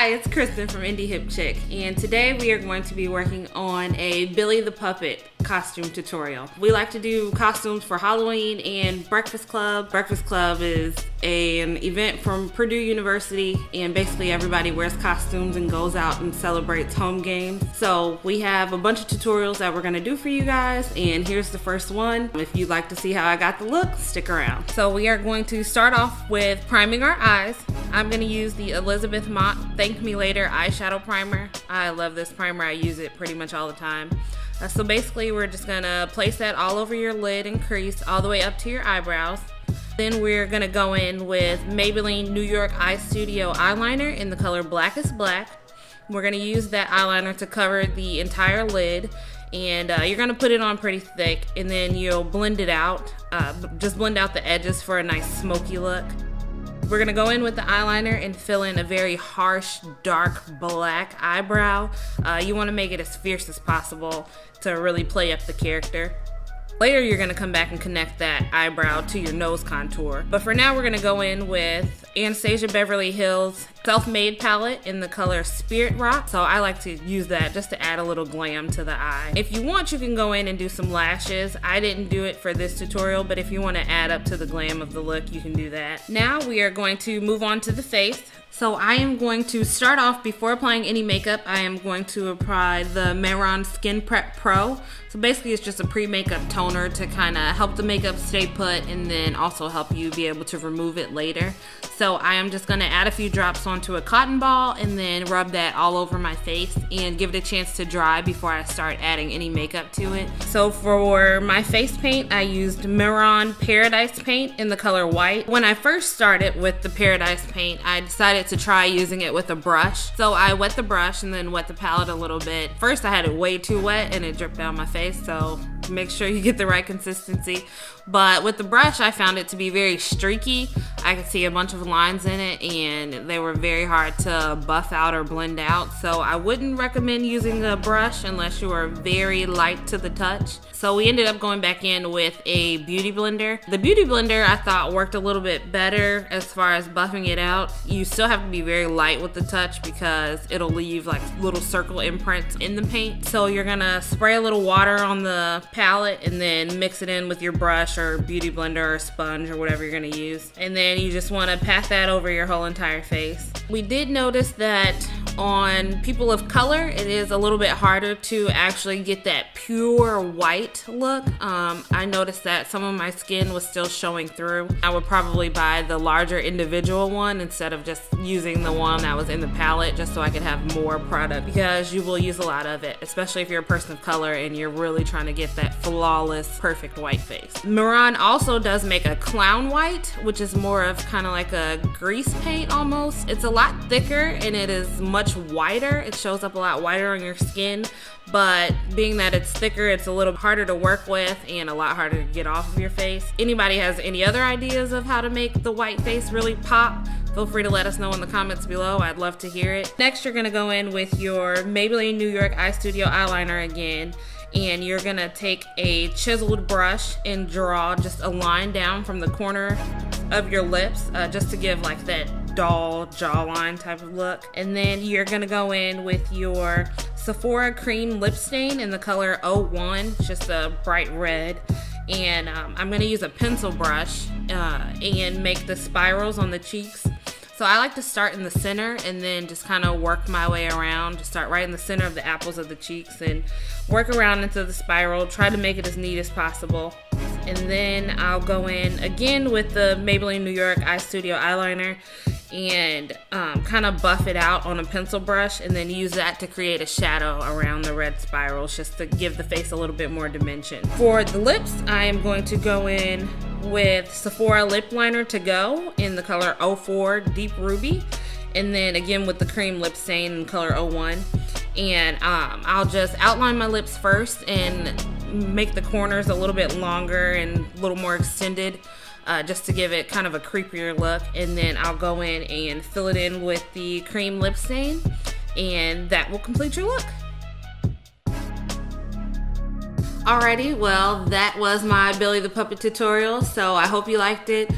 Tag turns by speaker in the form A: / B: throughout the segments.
A: Hi, it's Kristen from Indie Hip Chick, and today we are going to be working on a Billy the Puppet costume tutorial. We like to do costumes for Halloween and Breakfast Club. Breakfast Club is an event from Purdue University, and basically everybody wears costumes and goes out and celebrates home games. So we have a bunch of tutorials that we're going to do for you guys, and here's the first one. If you'd like to see how I got the look, stick around. So we are going to start off with priming our eyes. I'm going to use the Elizabeth Mott Thank Me Later eyeshadow primer. I love this primer. I use it pretty much all the time. So basically we're just going to place that all over your lid and crease all the way up to your eyebrows. Then we're going to go in with Maybelline New York Eye Studio eyeliner in the color Blackest Black. We're going to use that eyeliner to cover the entire lid, and you're going to put it on pretty thick, and then you'll blend it out. Just blend out the edges for a nice smoky look. We're going to go in with the eyeliner and fill in a very harsh, dark black eyebrow. You want to make it as fierce as possible to really play up the character. Later, you're going to come back and connect that eyebrow to your nose contour. But for now, we're going to go in with Anastasia Beverly Hills Self-Made palette in the color Spirit Rock. So I like to use that just to add a little glam to the eye. If you want, you can go in and do some lashes. I didn't do it for this tutorial, but if you want to add up to the glam of the look, you can do that. Now we are going to move on to the face. So I am going to start off, before applying any makeup, I am going to apply the Mehron Skin Prep Pro. So basically it's just a pre-makeup toner to kind of help the makeup stay put and then also help you be able to remove it later. So I am just going to add a few drops onto a cotton ball and then rub that all over my face and give it a chance to dry before I start adding any makeup to it. So for my face paint, I used Mehron Paradise Paint in the color White. When I first started with the Paradise Paint, I decided to try using it with a brush. So I wet the brush and then wet the palette a little bit. First I had it way too wet and it dripped down my face, so make sure you get the right consistency. But with the brush, I found it to be very streaky. I could see a bunch of lines in it and they were very hard to buff out or blend out. So I wouldn't recommend using a brush unless you are very light to the touch. So we ended up going back in with a beauty blender. The beauty blender I thought worked a little bit better as far as buffing it out. You still have to be very light with the touch because it'll leave like little circle imprints in the paint. So you're gonna spray a little water on the palette and then mix it in with your brush or beauty blender or sponge or whatever you're gonna use. And then you just wanna pat that over your whole entire face. We did notice that on people of color, it is a little bit harder to actually get that pure white look. I noticed that some of my skin was still showing through. I would probably buy the larger individual one instead of just using the one that was in the palette, just so I could have more product, because you will use a lot of it, especially if you're a person of color and you're really trying to get that flawless, perfect white face. Mehron also does make a clown white, which is more of kind of like a grease paint almost. It's a lot thicker and it is much whiter. It shows up a lot whiter on your skin, but being that it's thicker, it's a little harder to work with and a lot harder to get off of your face. Anybody has any other ideas of how to make the white face really pop? Feel free to let us know in the comments below. I'd love to hear it. Next, you're gonna go in with your Maybelline New York Eye Studio eyeliner again, and you're gonna take a chiseled brush and draw just a line down from the corner of your lips, just to give like that doll jawline type of look. And then you're gonna go in with your Sephora cream lip stain in the color 01, just a bright red. And I'm gonna use a pencil brush and make the spirals on the cheeks. So I like to start in the center and then just kind of work my way around. Just start right in the center of the apples of the cheeks and work around into the spiral. Try to make it as neat as possible. And then I'll go in again with the Maybelline New York Eye Studio eyeliner and kind of buff it out on a pencil brush and then use that to create a shadow around the red spirals, just to give the face a little bit more dimension. For the lips, I am going to go in with Sephora Lip Liner To Go in the color 04 Deep Ruby, and then again with the cream lip stain in color 01. And I'll just outline my lips first and make the corners a little bit longer and a little more extended, just to give it kind of a creepier look. And then I'll go in and fill it in with the cream lip stain, and that will complete your look. Alrighty, well, that was my Billy the Puppet tutorial, so I hope you liked it.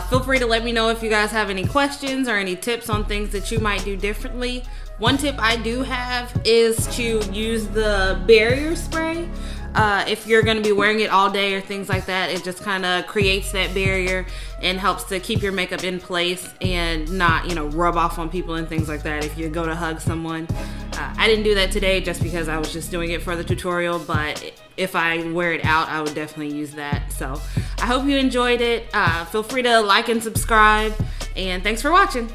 A: Feel free to let me know if you guys have any questions or any tips on things that you might do differently. One tip I do have is to use the barrier spray. If you're going to be wearing it all day or things like that, it just kind of creates that barrier and helps to keep your makeup in place and not, rub off on people and things like that if you go to hug someone. I didn't do that today just because I was just doing it for the tutorial, but if I wear it out, I would definitely use that. So I hope you enjoyed it. Feel free to like and subscribe, and thanks for watching.